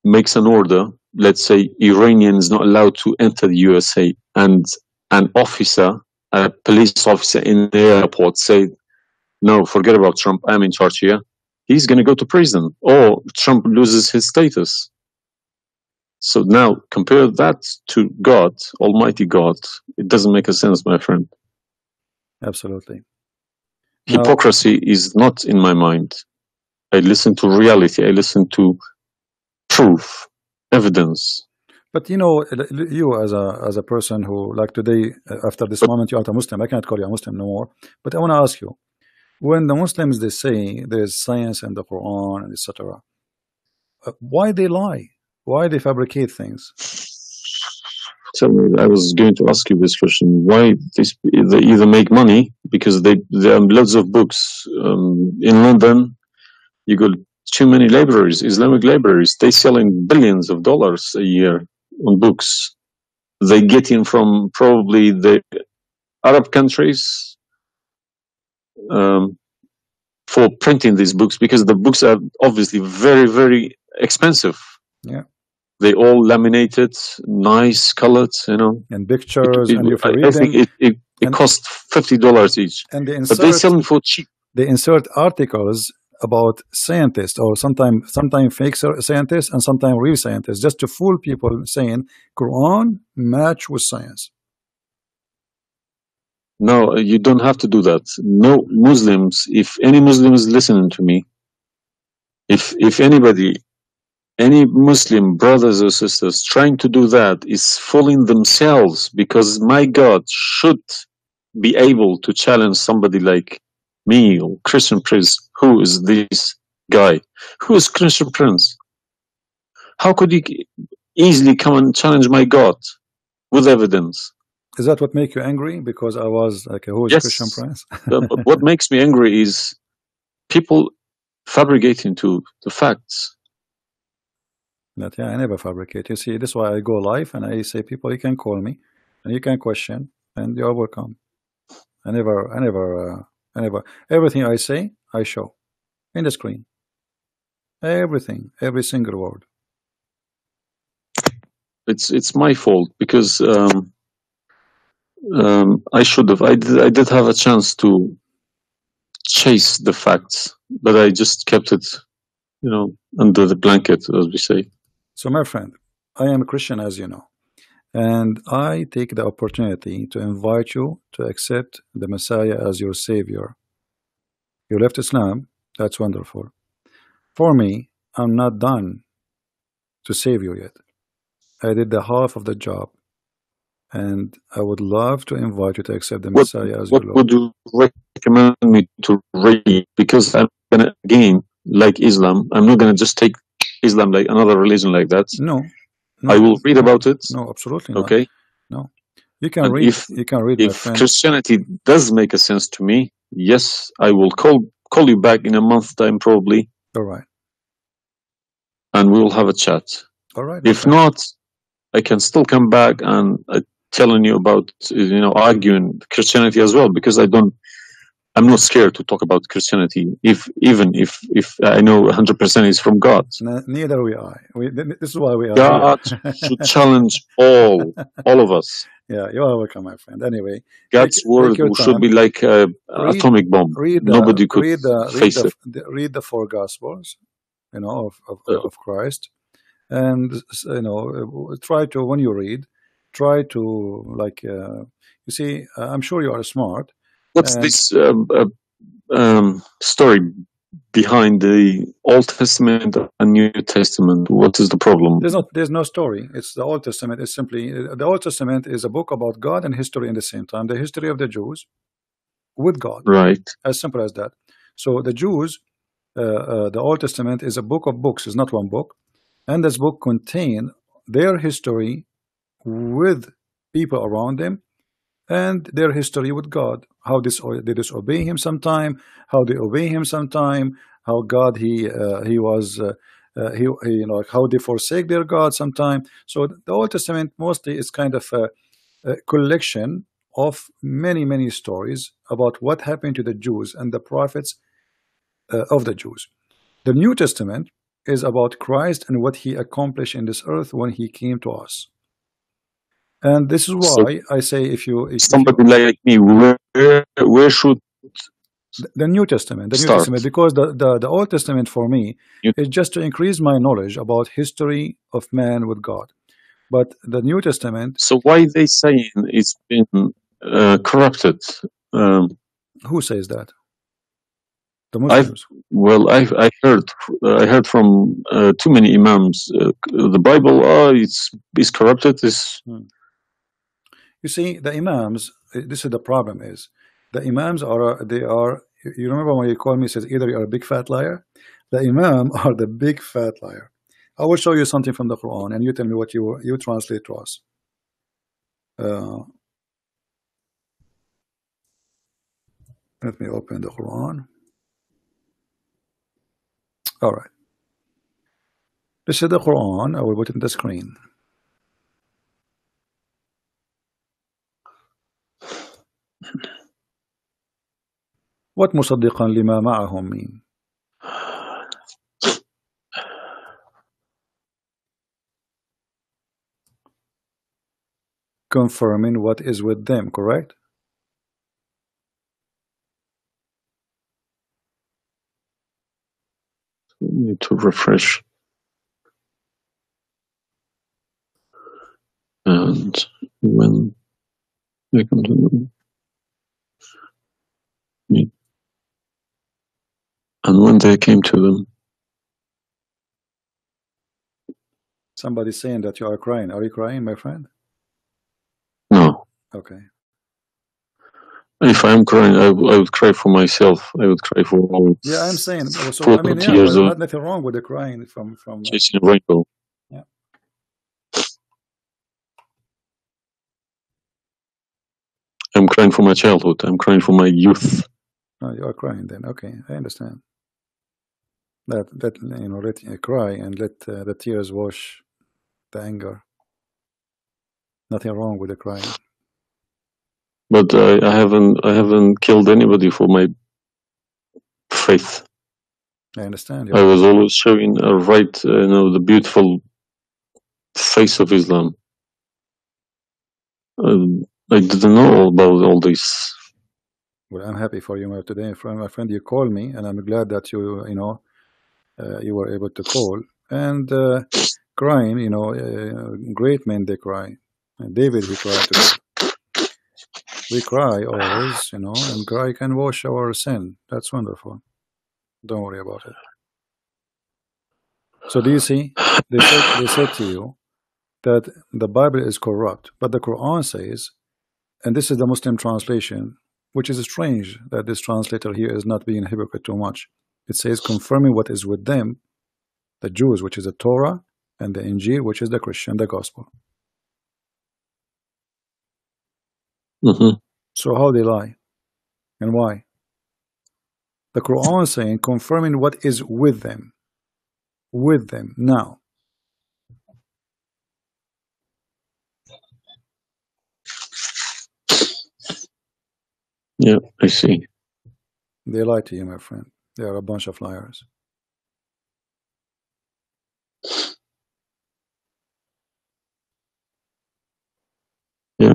makes an order, let's say Iranian is not allowed to enter the USA, and an officer, a police officer in the airport say, no, forget about Trump, I'm in charge here, he's going to go to prison, or Trump loses his status. So now compare that to God, Almighty God. It doesn't make a sense, my friend. Absolutely. Hypocrisy is not in my mind. I listen to reality. I listen to proof, evidence. But you know, you as a person who, like today, after this moment, you are a Muslim. I cannot call you a Muslim no more. But I want to ask you, when the Muslims they say there is science in the Quran, etc., why they lie? Why they fabricate things? Tell me, I was going to ask you this question. Why they either make money because there are loads of books in London. You go too many libraries, Islamic libraries. They selling billions of dollars a year on books. They get in from probably the Arab countries for printing these books because the books are obviously very, very expensive. Yeah. They all laminated, nice colored, you know. And pictures. I think it costs $50 each. And but they sell them for cheap. They insert articles about scientists, or sometimes fake scientists and sometimes real scientists, just to fool people, saying Quran match with science. No, you don't have to do that. No Muslims, if any Muslim is listening to me, if anybody, any Muslim brothers or sisters trying to do that is fooling themselves, because my God should be able to challenge somebody like me or Christian Prince. Who is this guy? Who is Christian Prince? How could he easily come and challenge my God with evidence? Is that what make you angry? Because I was like, who is Yes. Christian Prince? What makes me angry is people fabricating to the facts. But yeah, I never fabricate. You see, this is why I go live and I say, people, you can call me and you can question and you are welcome. I never, everything I say, I show in the screen. Everything, every single word. It's my fault, because I should have. I did have a chance to chase the facts, but I just kept it, under the blanket, as we say. So, my friend, I am a Christian, as you know, and I take the opportunity to invite you to accept the Messiah as your Savior. You left Islam. That's wonderful. For me, I'm not done to save you yet. I did the half of the job. And I would love to invite you to accept the Messiah as your Lord. What would you recommend me to read? Because I'm going to, again, like Islam, I'm not going to just take Islam like another religion like that. No. I will read about it. No, absolutely not. Okay. No. You can read. You can read, my if friend. Christianity does make a sense to me, yes, I will call you back in a month's time, probably. All right. And we will have a chat. All right. If not, I can still come back and telling you about, arguing Christianity as well, because I'm not scared to talk about Christianity, even if I know 100% is from God. Neither we are. This is why we are God should challenge all of us. Yeah, you are welcome, my friend. Anyway, God's word should be like an atomic bomb. Nobody could face it. Read the 4 Gospels, of Christ, and try to, when you read, try to you see, I'm sure you are smart. What's this story behind the Old Testament and New Testament? What is the problem? There's no story. It's the Old Testament is simply, the Old Testament is a book about God and history in the same time. The history of the Jews with God. Right. As simple as that. So the Jews, the Old Testament is a book of books. It's not one book. And this book contains their history with people around them and their history with God. How they disobey him sometime, how they obey him sometime, how God how they forsake their God sometime. So the Old Testament mostly is kind of a collection of many stories about what happened to the Jews and the prophets of the Jews. The New Testament is about Christ and what he accomplished in this earth when he came to us. And this is why I say, if somebody like me, where should the New Testament, because the Old Testament for me is just to increase my knowledge about history of man with God. But the New Testament. So why they saying it's been corrupted? Who says that? The Muslims. I heard from too many imams. The Bible, it's corrupted. You see, the imams. This is the problem. Is the imams are. You remember when you called me? Says either you are a big fat liar. The imam are the big fat liar. I will show you something from the Quran, and you tell me what you translate to us. Let me open the Quran. All right. This is the Quran. I will put it in the screen. What مصدقا لما معهم mean? Confirming what is with them, correct? Need to refresh. And when they come to one day I came to them. Somebody's saying that you are crying. Are you crying, my friend? No. Okay. If I'm crying, I would cry for myself. I would cry for all. Yeah, I'm saying. So, 40 years not nothing wrong with the crying from chasing a rainbow. Yeah. I'm crying for my childhood. I'm crying for my youth. No, you are crying then. Okay, I understand. Let cry and let the tears wash the anger. Nothing wrong with the crying. But I haven't killed anybody for my faith. I understand. I was always showing the beautiful face of Islam. I didn't know about all this. Well, I'm happy for you today, my friend. You called me, and I'm glad that you were able to call. And crying, great men they cry. David, he cried today. We cry always, and cry can wash our sin. That's wonderful. Don't worry about it. So do you see? They said to you that the Bible is corrupt, but the Quran says, and this is the Muslim translation, which is strange that this translator here is not being hypocrite too much. It says, confirming what is with them, the Jews, which is the Torah, and the Injil, which is the Christian, the Gospel. Mm-hmm. So how they lie, and why? The Quran is saying, confirming what is with them now. Yeah, I see. They lie to you, my friend. They are a bunch of liars. Yeah.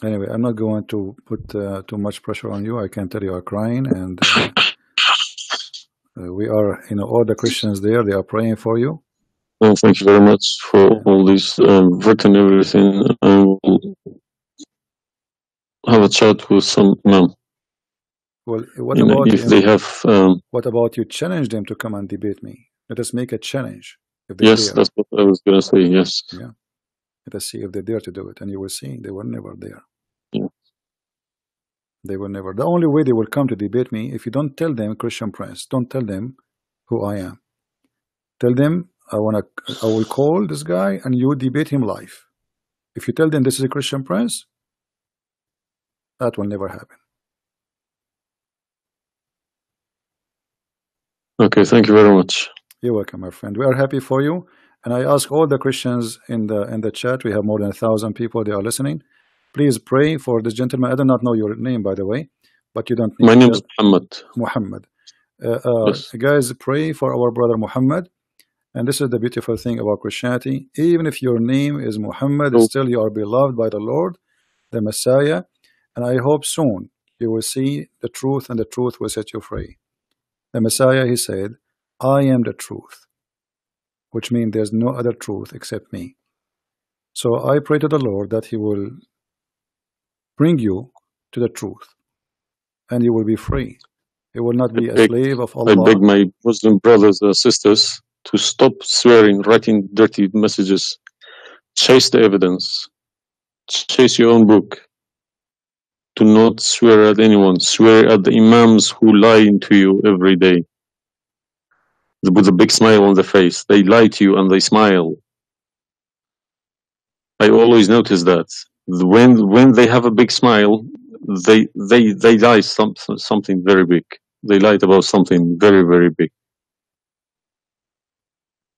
Anyway, I'm not going to put too much pressure on you. I can tell you are crying, and we are, all the Christians there, they are praying for you. Well, thank you very much for all this written everything. I will have a chat with some imam. Well, what about if they have? What about you challenge them to come and debate me? Let us make a challenge. If they Yes, dare. that's what I was going to say. Yes. Yeah. Let us see if they dare to do it, and you will see they were never there. Yeah. They were never. The only way they will come to debate me, if you don't tell them, Christian Prince, don't tell them who I am. Tell them I will call this guy and you debate him live. If you tell them this is a Christian Prince, that will never happen. Okay, thank you very much. You're welcome, my friend. We are happy for you, and I ask all the Christians in the chat. We have more than 1,000 people. They are listening. Please pray for this gentleman. I do not know your name, by the way, but you don't need. My name is Muhammad. Muhammad. Yes. Guys, pray for our brother Muhammad. And this is the beautiful thing about Christianity. Even if your name is Muhammad, still you are beloved by the Lord, the Messiah. And I hope soon you will see the truth, and the truth will set you free. The Messiah, he said, I am the truth, which means there's no other truth except me. So I pray to the Lord that he will bring you to the truth, and you will be free. You will not be a slave of Allah. I beg my Muslim brothers and sisters to stop swearing, writing dirty messages. Chase the evidence. Chase your own book. Do not swear at anyone. Swear at the imams who lie to you every day. With a big smile on their face. They lie to you and they smile. I always notice that. When they have a big smile, they lie something very big. They lied about something very, very big.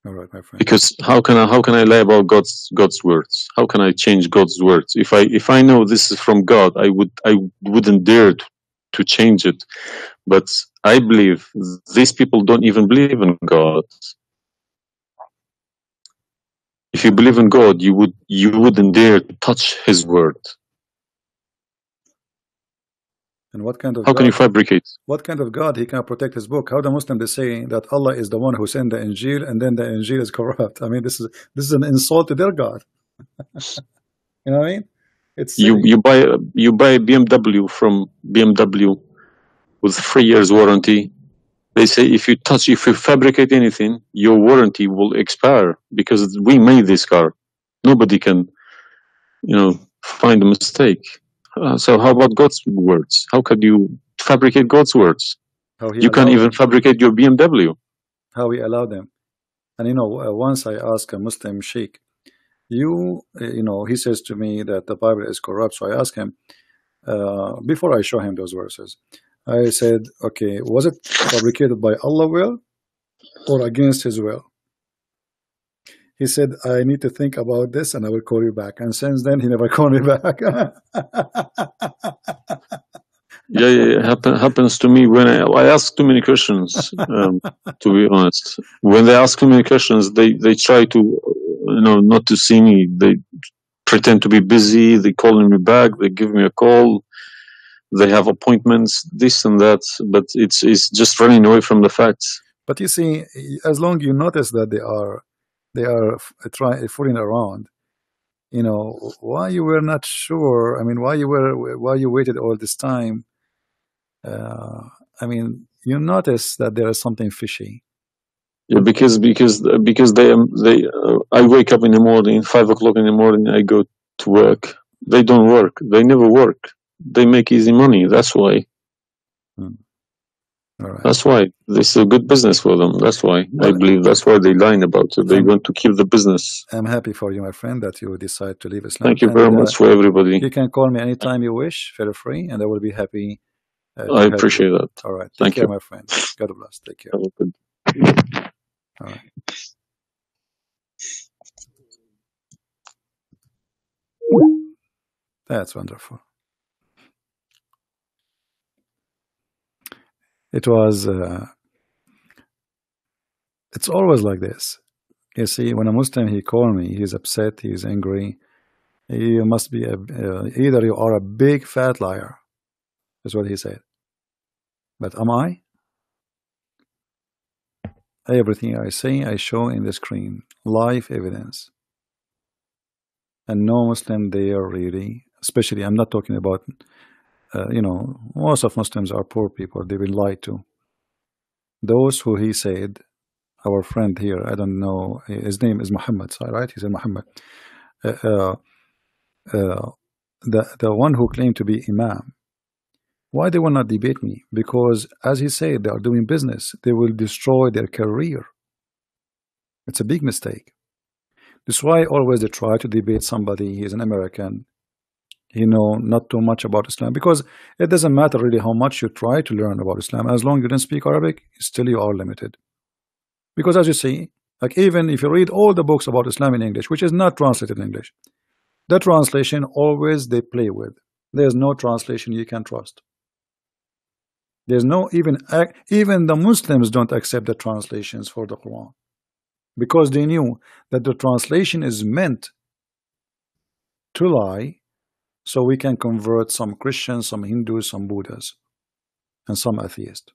All right, my friend. Because how can I lie about God's words? How can I change God's words? If I know this is from God, I wouldn't dare to change it. But I believe these people don't even believe in God. If you believe in God, you wouldn't dare to touch His word. And what kind of how God, can you fabricate? What kind of God he can protect his book? How the Muslim is saying that Allah is the one who sent the Injil, and then the Injil is corrupt? I mean, this is an insult to their God. You know what I mean? It's you buy a BMW from BMW with 3 years warranty. They say if you fabricate anything, your warranty will expire because we made this car. Nobody can, find a mistake. So how about God's words? How could you fabricate God's words? You can't even fabricate your BMW. How we allow them. And once I asked a Muslim sheikh, he says to me that the Bible is corrupt. So I asked him, before I show him those verses, I said, okay, was it fabricated by Allah's will or against his will? He said, I need to think about this and I will call you back. And since then, he never called me back. Yeah, happens to me when I ask too many questions, to be honest. When they ask too many questions, they try to, not to see me. They pretend to be busy. They calling me back. They give me a call. They have appointments, this and that. But it's just running away from the facts. But you see, as long as you notice that they are fooling around, why you were not sure? I mean, why you waited all this time? You notice that there is something fishy. Yeah, because I wake up in the morning, 5 o'clock in the morning, I go to work. They don't work. They never work. They make easy money. That's why. All right. That's why this is a good business for them. That's why I believe that's why they're lying about it. They want to keep the business. I'm happy for you, my friend, that you decide to leave Islam. Thank you very much for everybody. You can call me anytime you wish. Feel free, and I will be happy. I appreciate that. All right. Thank Take care, you, my friend. God bless. Take care. Have a good. All right. That's wonderful. It was. It's always like this. You see, when a Muslim he called me, he's upset, he's angry. You must be either you are a big fat liar. That's what he said. But am I? Everything I say, I show in the screen, live evidence. And no Muslim there really, especially, I'm not talking about, most of Muslims are poor people, they've been lied to. Those who he said, our friend here, I don't know, his name is Muhammad, right? He said Muhammad. The one who claimed to be Imam, why they will not debate me? Because, as he said, they are doing business. They will destroy their career. It's a big mistake. That's why always they try to debate somebody. He's an American. Not too much about Islam. Because it doesn't matter really how much you try to learn about Islam. As long as you don't speak Arabic, still you are limited. Because as you see, like even if you read all the books about Islam in English, which is not translated in English, the translation always they play with. There's no translation you can trust. There's no even the Muslims don't accept the translations for the Quran because they knew that the translation is meant to lie, so we can convert some Christians, some Hindus, some Buddhas, and some atheists.